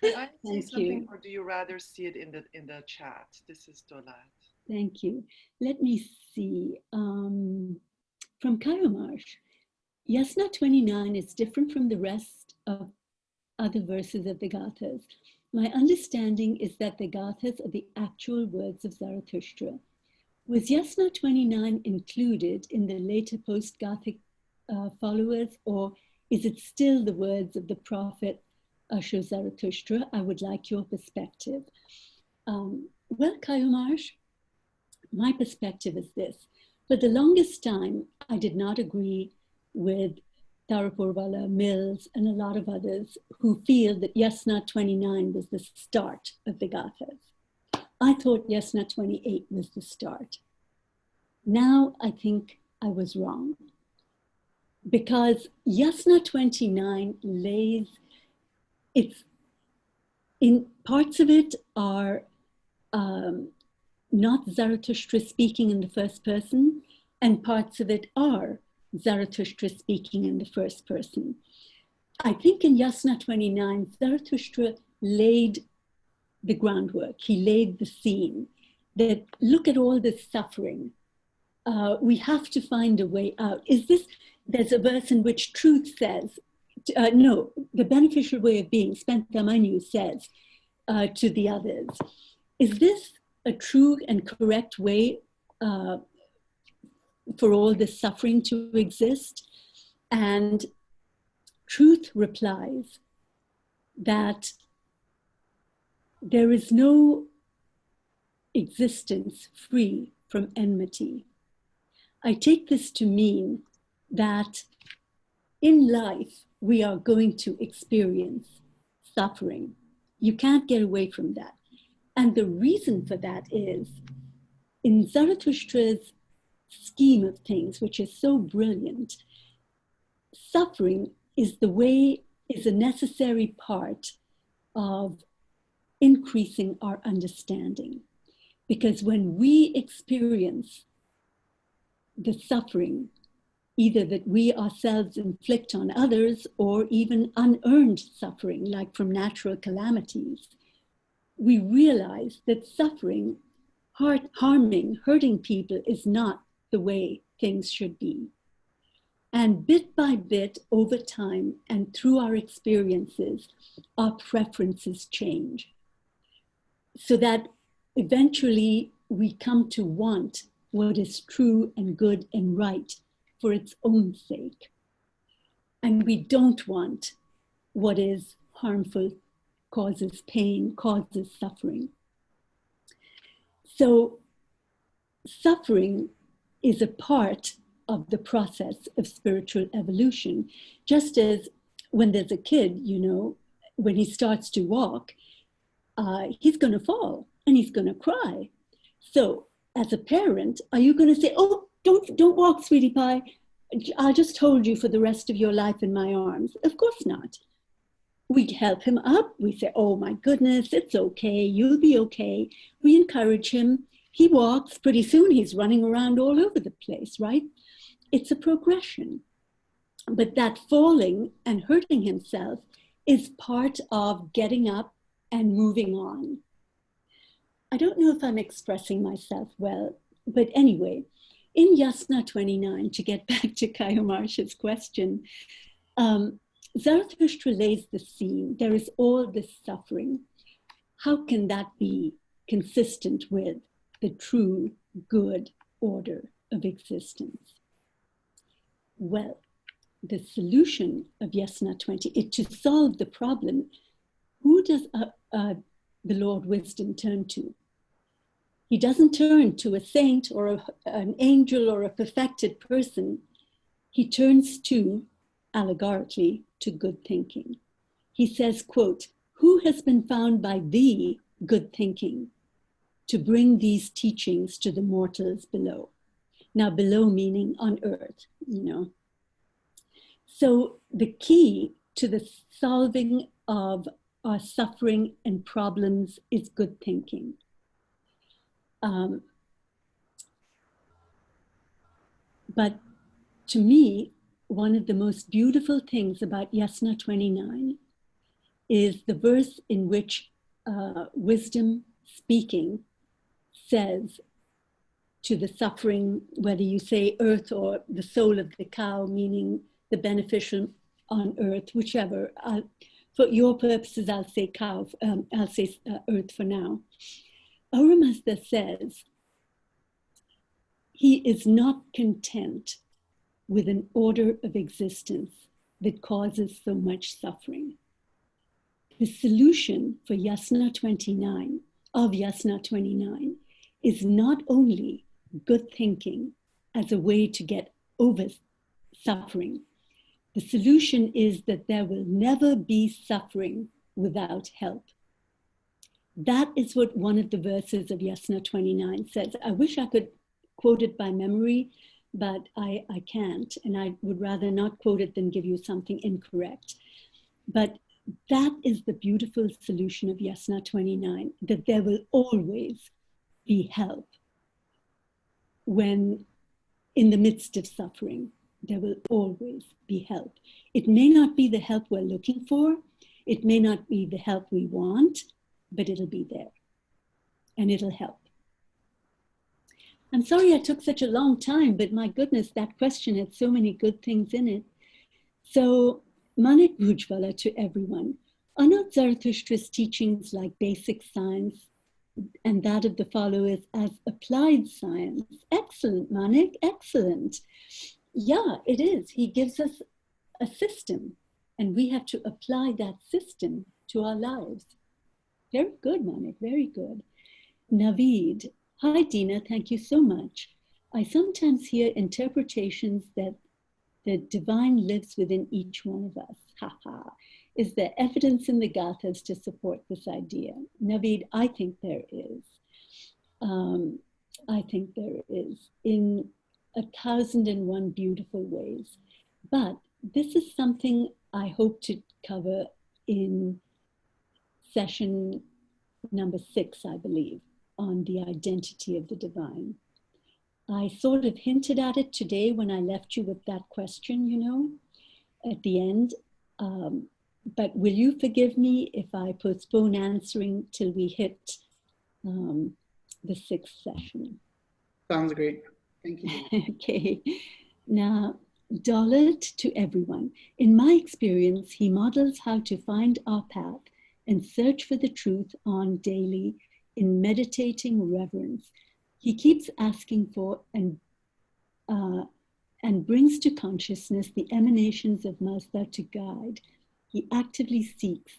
Can I say Thank something, you. or do you rather see it in the chat? This is Dolat. Thank you. Let me see. From Kayomarsh, Yasna 29 is different from the rest of other verses of the Gathas. My understanding is that the Gathas are the actual words of Zarathustra. Was Yasna 29 included in the later post-Gathic followers, or is it still the words of the prophet Ashur Zarathustra? I would like your perspective. Well, Kayomarsh, my perspective is this. For the longest time, I did not agree with Tarapurvala, Mills, and a lot of others who feel that Yasna 29 was the start of the Gathas. I thought Yasna 28 was the start. Now I think I was wrong, because Yasna 29 lays, it's in parts of it are not Zarathustra speaking in the first person, and parts of it are Zarathustra speaking in the first person. I think in Yasna 29, Zarathustra laid the groundwork. He laid the scene that look at all this suffering. We have to find a way out. There's a verse in which truth says, no, the beneficial way of being, Spentamanu says to the others, is this a true and correct way for all this suffering to exist? And truth replies that there is no existence free from enmity. I take this to mean that in life, we are going to experience suffering. You can't get away from that. And the reason for that is, in Zarathustra's scheme of things, which is so brilliant, suffering is a necessary part of increasing our understanding. Because when we experience the suffering, either that we ourselves inflict on others or even unearned suffering, like from natural calamities, we realize that suffering, harming, hurting people is not the way things should be. And bit by bit, over time, and through our experiences, our preferences change. So that eventually we come to want what is true and good and right for its own sake. And we don't want what is harmful causes pain, causes suffering. So suffering is a part of the process of spiritual evolution. Just as when there's a kid, you know, when he starts to walk, he's going to fall and he's going to cry. So as a parent, are you going to say, oh, don't walk, sweetie pie. I'll just hold you for the rest of your life in my arms? Of course not. We help him up. We say, oh my goodness, it's okay. You'll be okay. We encourage him. He walks. Pretty soon he's running around all over the place, right? It's a progression. But that falling and hurting himself is part of getting up and moving on. I don't know if I'm expressing myself well, but anyway, in Yasna 29, to get back to Kayomarsha's question, Zarathustra lays the scene. There is all this suffering. How can that be consistent with the true good order of existence? Well, the solution of Yasna 20 is to solve the problem. Who does the Lord Wisdom turn to? He doesn't turn to a saint or an angel or a perfected person. He turns to, allegorically, to good thinking. He says, quote, who has been found by thee good thinking to bring these teachings to the mortals below? Now, below meaning on earth, you know. So the key to the solving of our suffering and problems is good thinking. But to me, one of the most beautiful things about Yasna 29 is the verse in which wisdom speaking says to the suffering, whether you say earth or the soul of the cow, meaning the beneficial on earth, whichever. For your purposes, I'll say cow, I'll say earth for now. Ahura Mazda says, he is not content with an order of existence that causes so much suffering. The solution for Yasna 29, of Yasna 29, is not only good thinking as a way to get over suffering. The solution is that there will never be suffering without help. That is what one of the verses of Yasna 29 says. I wish I could quote it by memory, but I can't, and I would rather not quote it than give you something incorrect. But that is the beautiful solution of Yasna 29, that there will always be help when in the midst of suffering. There will always be help. It may not be the help we're looking for. It may not be the help we want, but it'll be there and it'll help. I'm sorry I took such a long time, but my goodness, that question had so many good things in it. So, Manik Bhujwala to everyone. Are not Zarathustra's teachings like basic science and that of the followers as applied science? Excellent, Manik, excellent. Yeah, it is. He gives us a system and we have to apply that system to our lives. Very good, Manik, very good. Naveed, hi Dina, thank you so much. I sometimes hear interpretations that the divine lives within each one of us. Haha. Is there evidence in the Gathas to support this idea? Naveed, I think there is. I think there is in 1,001 beautiful ways. But this is something I hope to cover in session number 6, I believe, on the identity of the divine. I sort of hinted at it today when I left you with that question, you know, at the end. But will you forgive me if I postpone answering till we hit the 6th session? Sounds great. Thank you. Okay. Now, Dalit to everyone. In my experience, he models how to find our path and search for the truth on daily in meditating reverence. He keeps asking for and brings to consciousness the emanations of Mazda to guide. He actively seeks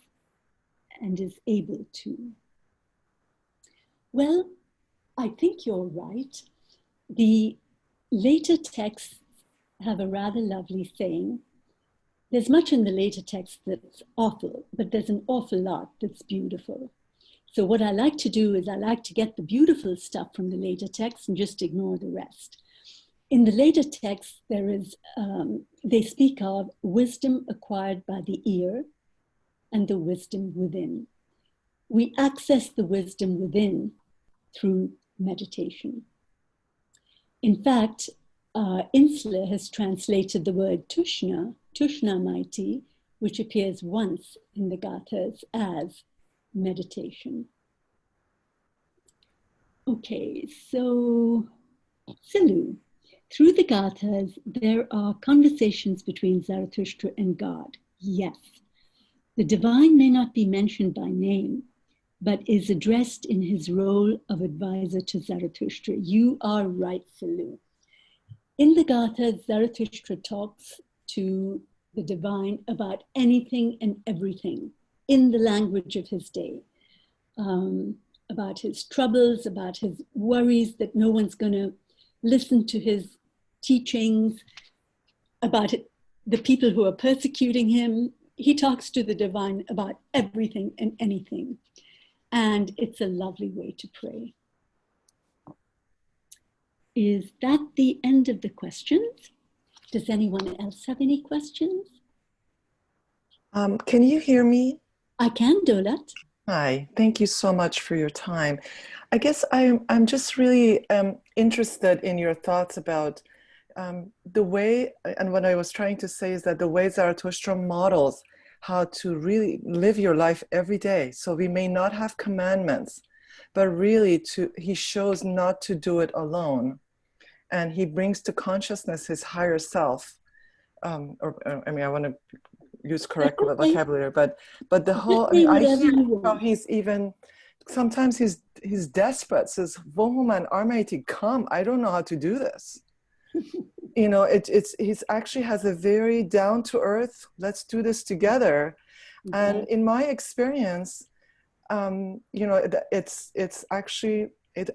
and is able to. Well, I think you're right. The later texts have a rather lovely saying. There's much in the later text that's awful, but there's an awful lot that's beautiful. So what I like to do is I like to get the beautiful stuff from the later text and just ignore the rest. In the later text, there is, they speak of wisdom acquired by the ear and the wisdom within. We access the wisdom within through meditation. In fact, Insler has translated the word tushna, tushnamaiti, which appears once in the Gathas as meditation. Okay, so Silu. Through the Gathas, there are conversations between Zarathustra and God. Yes, the divine may not be mentioned by name, but is addressed in his role of advisor to Zarathustra. You are right, Silu. In the Gathas, Zarathustra talks to the divine about anything and everything in the language of his day, about his troubles, about his worries that no one's going to listen to his teachings, about the people who are persecuting him. He talks to the divine about everything and anything. And it's a lovely way to pray. Is that the end of the questions? Does anyone else have any questions? Can you hear me? I can, Dolat. Hi, thank you so much for your time. I guess I'm just really interested in your thoughts about the way, and what I was trying to say is that the way Zarathustra models how to really live your life every day. So we may not have commandments, but really he shows not to do it alone. And he brings to consciousness his higher self. I want to use correct vocabulary, but the whole, I hear how he's even, sometimes he's desperate, says, Vohuman Armaiti, come, I don't know how to do this. You know, he's actually has a very down to earth, let's do this together. Mm-hmm. And in my experience, you know, it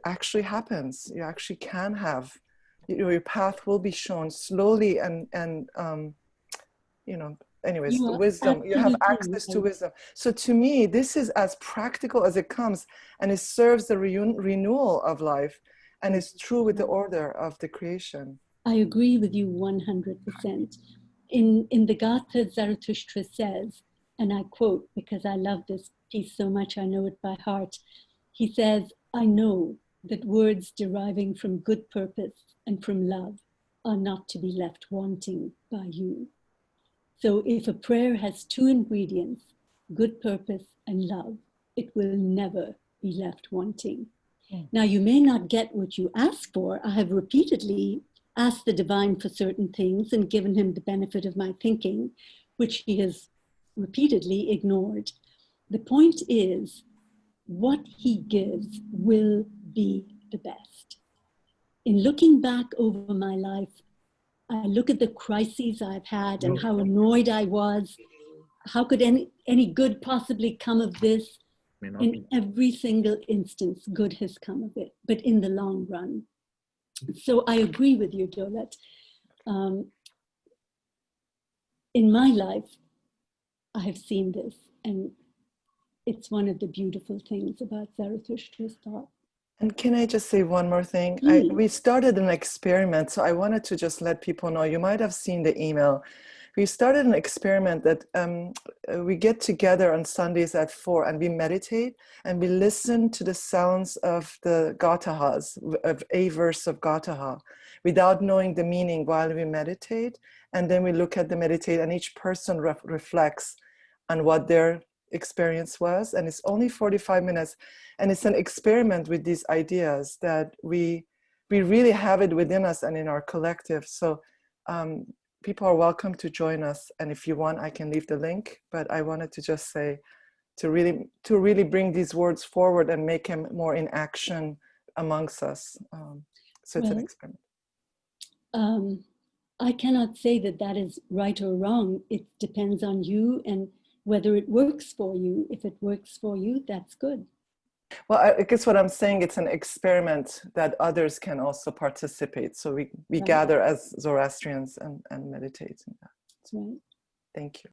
actually happens. You actually can have, your path will be shown slowly and you know, anyways, the wisdom, you have access to wisdom. So to me, this is as practical as it comes, and it serves the renewal of life, and it's true with the order of the creation. I agree with you 100%. In the Gatha, Zarathustra says, and I quote because I love this piece so much, I know it by heart. He says, I know that words deriving from good purpose and from love are not to be left wanting by you. So if a prayer has two ingredients, good purpose and love, it will never be left wanting. Now, you may not get what you ask for. I have repeatedly asked the divine for certain things and given him the benefit of my thinking, which he has repeatedly ignored. The point is, what he gives will be the best. In looking back over my life, I look at the crises I've had and how annoyed I was. How could any good possibly come of this? In every single instance, good has come of it, but in the long run. So I agree with you, Dolat. In my life, I have seen this, and it's one of the beautiful things about Zarathustra's thought. And can I just say one more thing? We started an experiment, so I wanted to just let people know, you might have seen the email. We started an experiment that we get together on Sundays at 4 and we meditate and we listen to the sounds of the Gatahas, of a verse of Gataha, without knowing the meaning while we meditate. And then we look at the meditate and each person reflects on what their experience was. And it's only 45 minutes. And it's an experiment with these ideas that we really have it within us and in our collective. So people are welcome to join us, and if you want, I can leave the link. But I wanted to just say, to really bring these words forward and make them more in action amongst us. So it's an experiment. I cannot say that that is right or wrong. It depends on you, and whether it works for you. If it works for you, that's good. Well, I guess what I'm saying, it's an experiment that others can also participate. So we Right. gather as Zoroastrians and meditate in that. Right. Thank you.